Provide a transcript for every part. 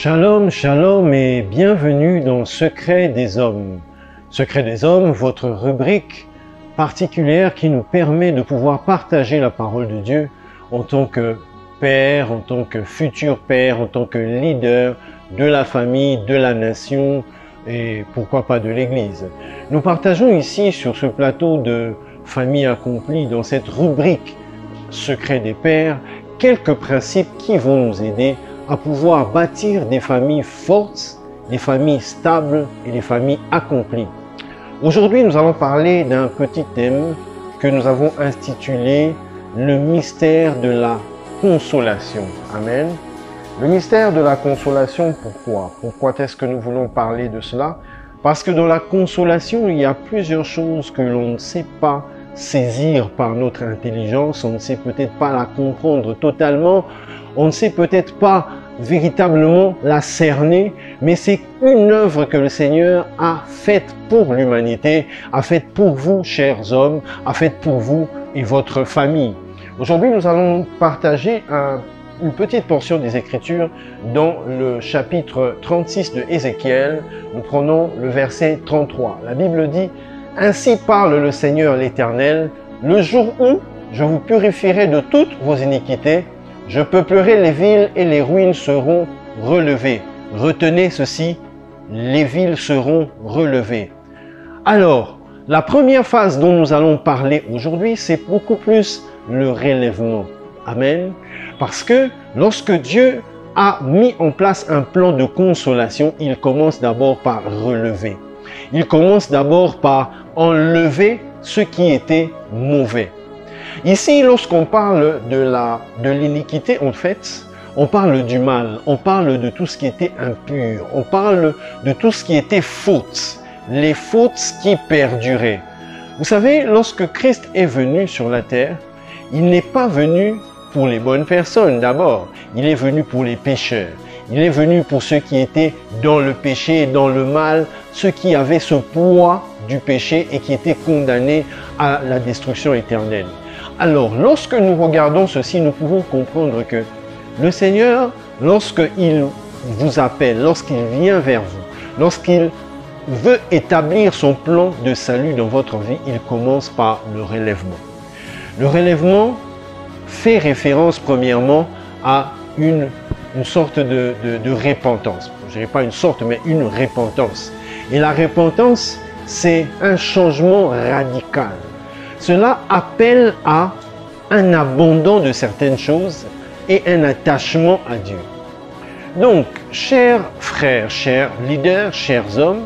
Shalom, shalom et bienvenue dans Secret des Hommes. Secret des Hommes, votre rubrique particulière qui nous permet de pouvoir partager la parole de Dieu en tant que père, en tant que futur père, en tant que leader de la famille, de la nation et pourquoi pas de l'Église. Nous partageons ici sur ce plateau de Famille accomplie, dans cette rubrique Secret des pères, quelques principes qui vont nous aider à pouvoir bâtir des familles fortes, des familles stables et des familles accomplies. Aujourd'hui, nous allons parler d'un petit thème que nous avons intitulé « Le mystère de la consolation ». Amen. Le mystère de la consolation, pourquoi? Pourquoi est-ce que nous voulons parler de cela? Parce que dans la consolation, il y a plusieurs choses que l'on ne sait pas saisir par notre intelligence, on ne sait peut-être pas la comprendre totalement, on ne sait peut-être pas véritablement la cerner, mais c'est une œuvre que le Seigneur a faite pour l'humanité, a faite pour vous, chers hommes, a faite pour vous et votre famille. Aujourd'hui, nous allons partager une petite portion des Écritures dans le chapitre 36 de Ézéchiel. Nous prenons le verset 33. La Bible dit: « Ainsi parle le Seigneur l'Éternel, le jour où je vous purifierai de toutes vos iniquités, je peuplerai les villes et les ruines seront relevées. » Retenez ceci, les villes seront relevées. Alors, la première phase dont nous allons parler aujourd'hui, c'est beaucoup plus le relèvement. Amen. Parce que lorsque Dieu a mis en place un plan de consolation, il commence d'abord par relever. Il commence d'abord par enlever ce qui était mauvais. Ici, lorsqu'on parle de l'iniquité, en fait, on parle du mal, on parle de tout ce qui était impur, on parle de tout ce qui était faute, les fautes qui perduraient. Vous savez, lorsque Christ est venu sur la terre, il n'est pas venu pour les bonnes personnes d'abord, il est venu pour les pécheurs. Il est venu pour ceux qui étaient dans le péché, dans le mal, ceux qui avaient ce poids du péché et qui étaient condamnés à la destruction éternelle. Alors, lorsque nous regardons ceci, nous pouvons comprendre que le Seigneur, lorsqu'il vous appelle, lorsqu'il vient vers vous, lorsqu'il veut établir son plan de salut dans votre vie, il commence par le relèvement. Le relèvement fait référence premièrement à une sorte de repentance. Je dirais pas une sorte, mais une repentance. Et la repentance, c'est un changement radical. Cela appelle à un abandon de certaines choses et un attachement à Dieu. Donc, chers frères, chers leaders, chers hommes,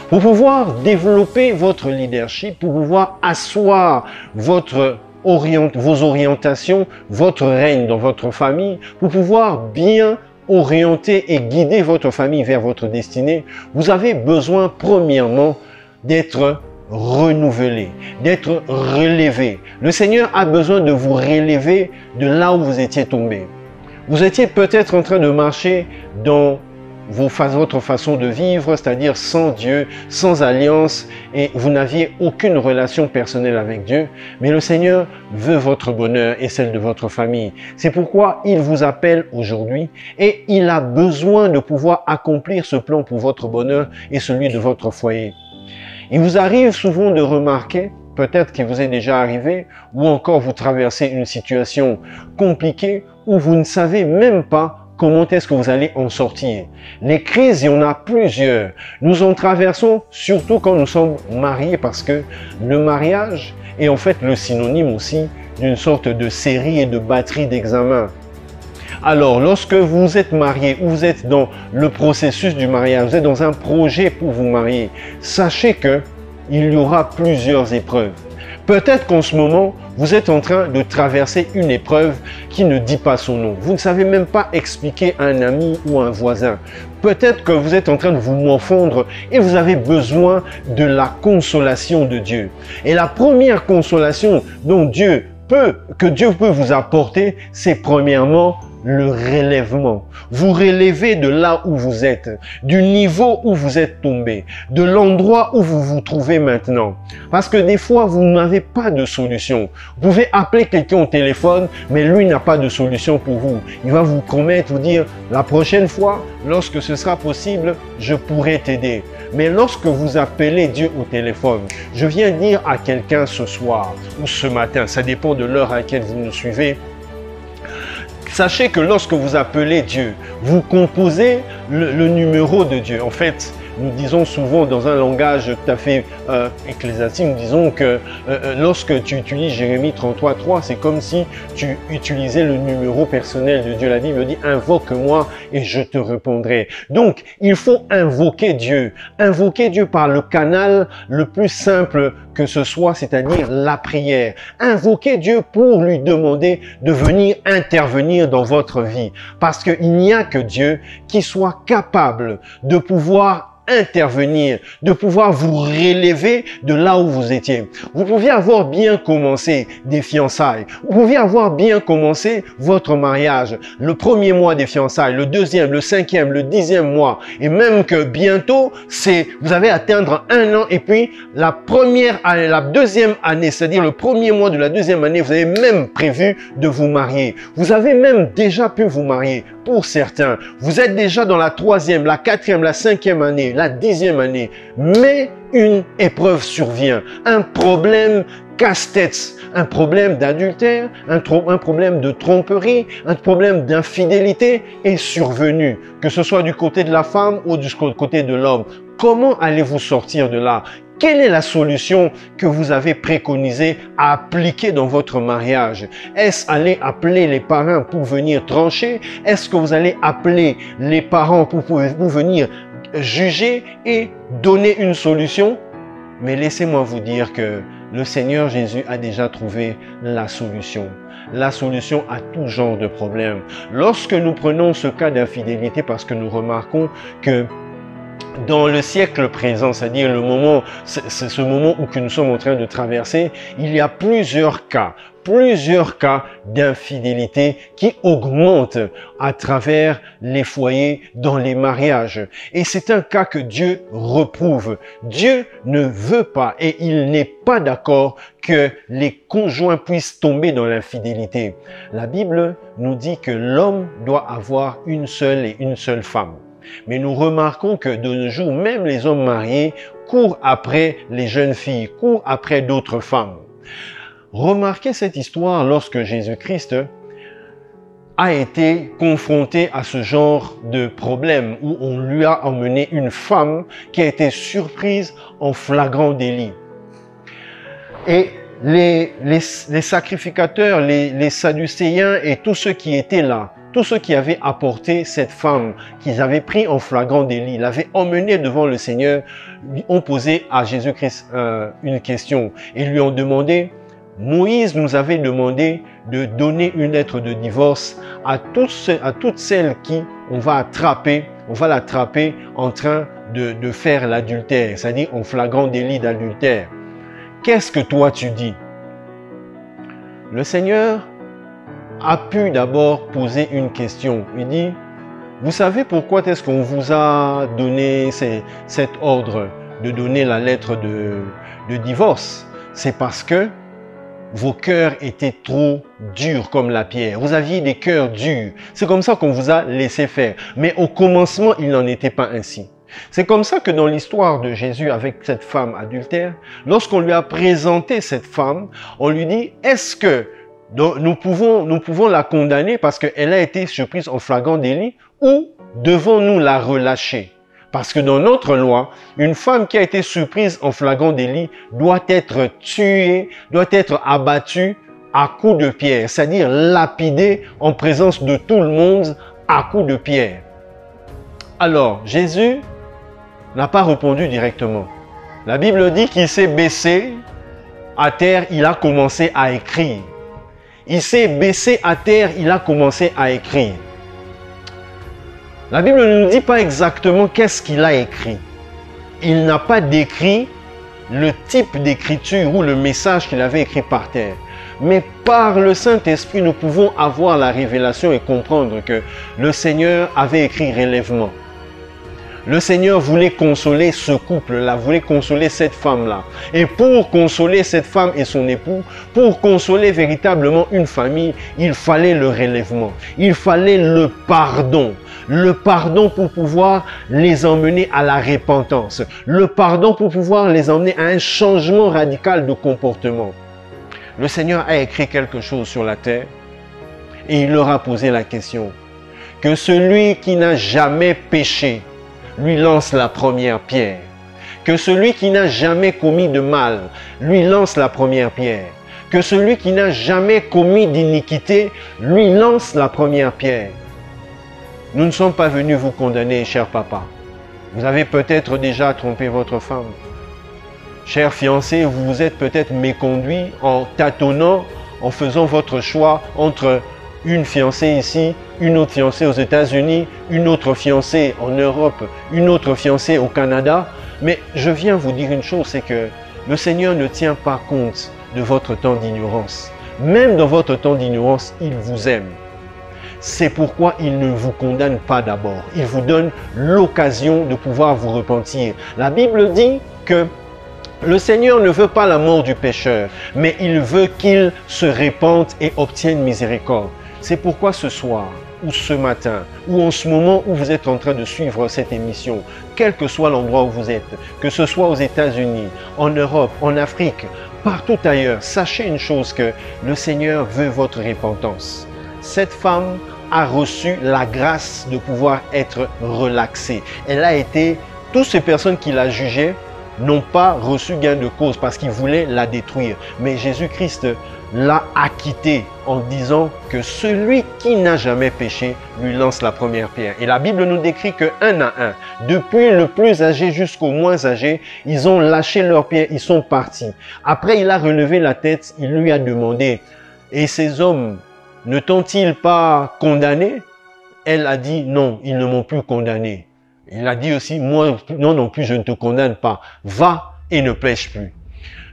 pour pouvoir développer votre leadership, pour pouvoir asseoir vos orientations, votre règne dans votre famille, pour pouvoir bien orienter et guider votre famille vers votre destinée, vous avez besoin premièrement d'être renouvelé, d'être relevé. Le Seigneur a besoin de vous relever de là où vous étiez tombé. Vous étiez peut-être en train de marcher dans votre façon de vivre, c'est-à-dire sans Dieu, sans alliance, et vous n'aviez aucune relation personnelle avec Dieu, mais le Seigneur veut votre bonheur et celle de votre famille. C'est pourquoi il vous appelle aujourd'hui et il a besoin de pouvoir accomplir ce plan pour votre bonheur et celui de votre foyer. Il vous arrive souvent de remarquer, peut-être qu'il vous est déjà arrivé, ou encore vous traversez une situation compliquée où vous ne savez même pas comment est-ce que vous allez en sortir. Les crises, il y en a plusieurs. Nous en traversons surtout quand nous sommes mariés parce que le mariage est en fait le synonyme aussi d'une sorte de série et de batterie d'examens. Alors, lorsque vous êtes marié ou vous êtes dans le processus du mariage, vous êtes dans un projet pour vous marier, sachez que il y aura plusieurs épreuves. Peut-être qu'en ce moment, vous êtes en train de traverser une épreuve qui ne dit pas son nom. Vous ne savez même pas expliquer à un ami ou à un voisin. Peut-être que vous êtes en train de vous morfondre et vous avez besoin de la consolation de Dieu. Et la première consolation que Dieu peut vous apporter, c'est premièrement le relèvement. Vous relevez de là où vous êtes, du niveau où vous êtes tombé, de l'endroit où vous vous trouvez maintenant. Parce que des fois, vous n'avez pas de solution. Vous pouvez appeler quelqu'un au téléphone, mais lui n'a pas de solution pour vous. Il va vous promettre, vous dire, la prochaine fois, lorsque ce sera possible, je pourrai t'aider. Mais lorsque vous appelez Dieu au téléphone, je viens dire à quelqu'un ce soir ou ce matin, ça dépend de l'heure à laquelle vous nous suivez, sachez que lorsque vous appelez Dieu, vous composez le numéro de Dieu. En fait, nous disons souvent dans un langage tout à fait ecclésiastique, nous disons que lorsque tu utilises Jérémie 33:3, c'est comme si tu utilisais le numéro personnel de Dieu. La Bible dit « Invoque-moi et je te répondrai ». Donc, il faut invoquer Dieu par le canal le plus simple que ce soit, c'est-à-dire la prière. Invoquez Dieu pour lui demander de venir intervenir dans votre vie. Parce qu'il n'y a que Dieu qui soit capable de pouvoir intervenir, de pouvoir vous relever de là où vous étiez. Vous pouviez avoir bien commencé des fiançailles. Vous pouviez avoir bien commencé votre mariage. Le premier mois des fiançailles, le deuxième, le cinquième, le 10e mois. Et même que bientôt, vous allez atteindre 1 an et puis la deuxième année, c'est-à-dire le premier mois de la deuxième année, vous avez même prévu de vous marier. Vous avez même déjà pu vous marier. Pour certains, vous êtes déjà dans la 3e, la 4e, la 5e année, la 10e année, mais une épreuve survient, un problème casse-tête, un problème d'adultère, un problème de tromperie, un problème d'infidélité est survenu, que ce soit du côté de la femme ou du côté de l'homme. Comment allez-vous sortir de là? Quelle est la solution que vous avez préconisée à appliquer dans votre mariage? Est-ce aller appeler les parents pour venir trancher? Est-ce que vous allez appeler les parents pour venir juger et donner une solution? Mais laissez-moi vous dire que le Seigneur Jésus a déjà trouvé la solution à tout genre de problème. Lorsque nous prenons ce cas d'infidélité, parce que nous remarquons que dans le siècle présent, c'est-à-dire ce moment où nous sommes en train de traverser, il y a plusieurs cas d'infidélité qui augmentent à travers les foyers, dans les mariages. Et c'est un cas que Dieu reprouve. Dieu ne veut pas et il n'est pas d'accord que les conjoints puissent tomber dans l'infidélité. La Bible nous dit que l'homme doit avoir une seule femme. Mais nous remarquons que de nos jours, même les hommes mariés courent après les jeunes filles, courent après d'autres femmes. Remarquez cette histoire lorsque Jésus-Christ a été confronté à ce genre de problème où on lui a emmené une femme qui a été surprise en flagrant délit. Et les sacrificateurs, les Sadducéens et tous ceux qui étaient là, tous ceux qui avaient apporté cette femme, qu'ils avaient pris en flagrant délit, l'avaient emmenée devant le Seigneur, ont posé à Jésus-Christ une question et lui ont demandé, Moïse nous avait demandé de donner une lettre de divorce à toutes celles qui on va l'attraper en train de faire l'adultère, c'est-à-dire en flagrant délit d'adultère. Qu'est-ce que toi tu dis? Le Seigneur a pu d'abord poser une question. Il dit, vous savez pourquoi est-ce qu'on vous a donné cet ordre de donner la lettre de divorce? C'est parce que vos cœurs étaient trop durs comme la pierre. Vous aviez des cœurs durs. C'est comme ça qu'on vous a laissé faire. Mais au commencement, il n'en était pas ainsi. C'est comme ça que dans l'histoire de Jésus avec cette femme adultère, lorsqu'on lui a présenté cette femme, on lui dit, est-ce que nous pouvons la condamner parce qu'elle a été surprise en flagrant délit ou devons-nous la relâcher? Parce que dans notre loi, une femme qui a été surprise en flagrant délit doit être tuée, doit être abattue à coups de pierre, c'est-à-dire lapidée en présence de tout le monde à coups de pierre. Alors, Jésus n'a pas répondu directement. La Bible dit qu'il s'est baissé à terre, il a commencé à écrire. Il s'est baissé à terre, il a commencé à écrire. La Bible ne nous dit pas exactement qu'est-ce qu'il a écrit. Il n'a pas décrit le type d'écriture ou le message qu'il avait écrit par terre. Mais par le Saint-Esprit, nous pouvons avoir la révélation et comprendre que le Seigneur avait écrit relèvement. Le Seigneur voulait consoler ce couple-là, voulait consoler cette femme-là. Et pour consoler cette femme et son époux, pour consoler véritablement une famille, il fallait le relèvement. Il fallait le pardon. Le pardon pour pouvoir les emmener à la repentance. Le pardon pour pouvoir les emmener à un changement radical de comportement. Le Seigneur a écrit quelque chose sur la terre et il leur a posé la question que celui qui n'a jamais péché lui lance la première pierre. Que celui qui n'a jamais commis de mal lui lance la première pierre. Que celui qui n'a jamais commis d'iniquité lui lance la première pierre. Nous ne sommes pas venus vous condamner, cher papa. Vous avez peut-être déjà trompé votre femme. Cher fiancé, vous vous êtes peut-être méconduit en tâtonnant, en faisant votre choix entre une fiancée ici, une autre fiancée aux États-Unis, une autre fiancée en Europe, une autre fiancée au Canada. Mais je viens vous dire une chose, c'est que le Seigneur ne tient pas compte de votre temps d'ignorance. Même dans votre temps d'ignorance, il vous aime. C'est pourquoi il ne vous condamne pas d'abord. Il vous donne l'occasion de pouvoir vous repentir. La Bible dit que le Seigneur ne veut pas la mort du pécheur, mais il veut qu'il se répande et obtienne miséricorde. C'est pourquoi ce soir, ou ce matin, ou en ce moment où vous êtes en train de suivre cette émission, quel que soit l'endroit où vous êtes, que ce soit aux États-Unis, en Europe, en Afrique, partout ailleurs, sachez une chose, que le Seigneur veut votre repentance. Cette femme a reçu la grâce de pouvoir être relaxée. Elle a été, toutes ces personnes qui la jugeaient n'ont pas reçu gain de cause parce qu'ils voulaient la détruire. Mais Jésus-Christ l'a acquittée en disant que celui qui n'a jamais péché lui lance la première pierre. Et la Bible nous décrit que un à un, depuis le plus âgé jusqu'au moins âgé, ils ont lâché leurs pierres, ils sont partis. Après, il a relevé la tête, il lui a demandé, et ces hommes ne t'ont-ils pas condamné? Elle a dit non, ils ne m'ont plus condamné. Il a dit aussi, moi non plus, je ne te condamne pas. Va et ne pêche plus.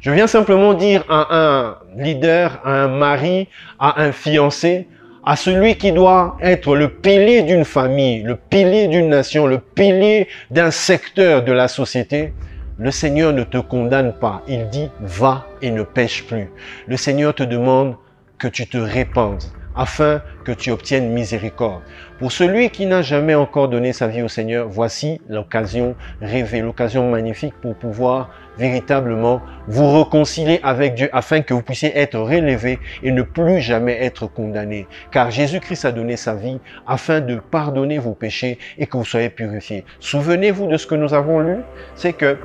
Je viens simplement dire à un leader, à un mari, à un fiancé, à celui qui doit être le pilier d'une famille, le pilier d'une nation, le pilier d'un secteur de la société. Le Seigneur ne te condamne pas. Il dit, va et ne pêche plus. Le Seigneur te demande que tu te répandes afin que tu obtiennes miséricorde. Pour celui qui n'a jamais encore donné sa vie au Seigneur, voici l'occasion rêvée, l'occasion magnifique pour pouvoir véritablement vous réconcilier avec Dieu afin que vous puissiez être relevé et ne plus jamais être condamné. Car Jésus-Christ a donné sa vie afin de pardonner vos péchés et que vous soyez purifiés. Souvenez-vous de ce que nous avons lu, c'est que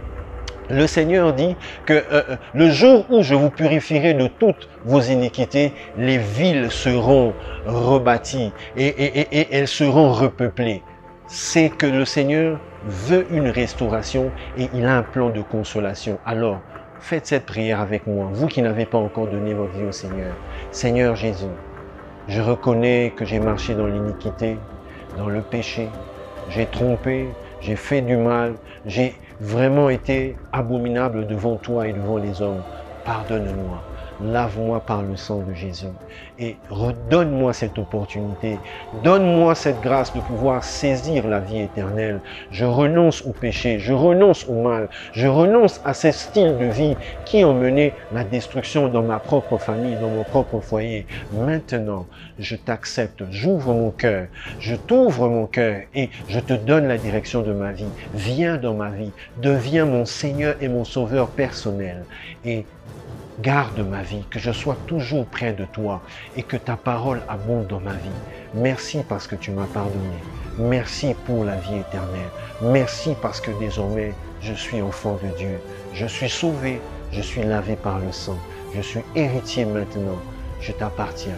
le Seigneur dit que le jour où je vous purifierai de toutes vos iniquités, les villes seront rebâties et elles seront repeuplées. C'est que le Seigneur veut une restauration et il a un plan de consolation. Alors, faites cette prière avec moi, vous qui n'avez pas encore donné votre vie au Seigneur. Seigneur Jésus, je reconnais que j'ai marché dans l'iniquité, dans le péché, j'ai trompé, j'ai fait du mal, j'ai vraiment été abominable devant toi et devant les hommes. Pardonne-moi, lave-moi par le sang de Jésus et redonne-moi cette opportunité. Donne-moi cette grâce de pouvoir saisir la vie éternelle. Je renonce au péché, je renonce au mal, je renonce à ces styles de vie qui ont mené la destruction dans ma propre famille, dans mon propre foyer. Maintenant, je t'accepte, j'ouvre mon cœur, je t'ouvre mon cœur et je te donne la direction de ma vie. Viens dans ma vie, deviens mon Seigneur et mon Sauveur personnel et garde ma vie, que je sois toujours près de toi et que ta parole abonde dans ma vie. Merci parce que tu m'as pardonné. Merci pour la vie éternelle. Merci parce que désormais, je suis enfant de Dieu. Je suis sauvé, je suis lavé par le sang. Je suis héritier maintenant. Je t'appartiens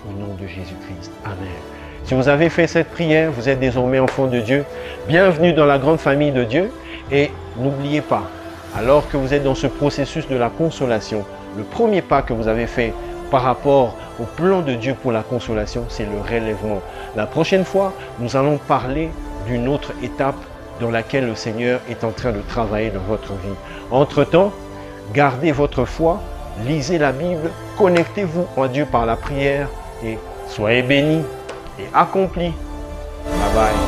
au nom de Jésus-Christ. Amen. Si vous avez fait cette prière, vous êtes désormais enfant de Dieu. Bienvenue dans la grande famille de Dieu. Et n'oubliez pas, alors que vous êtes dans ce processus de la consolation, le premier pas que vous avez fait par rapport au plan de Dieu pour la consolation, c'est le relèvement. La prochaine fois, nous allons parler d'une autre étape dans laquelle le Seigneur est en train de travailler dans votre vie. Entre-temps, gardez votre foi, lisez la Bible, connectez-vous en Dieu par la prière et soyez bénis et accomplis. Bye bye.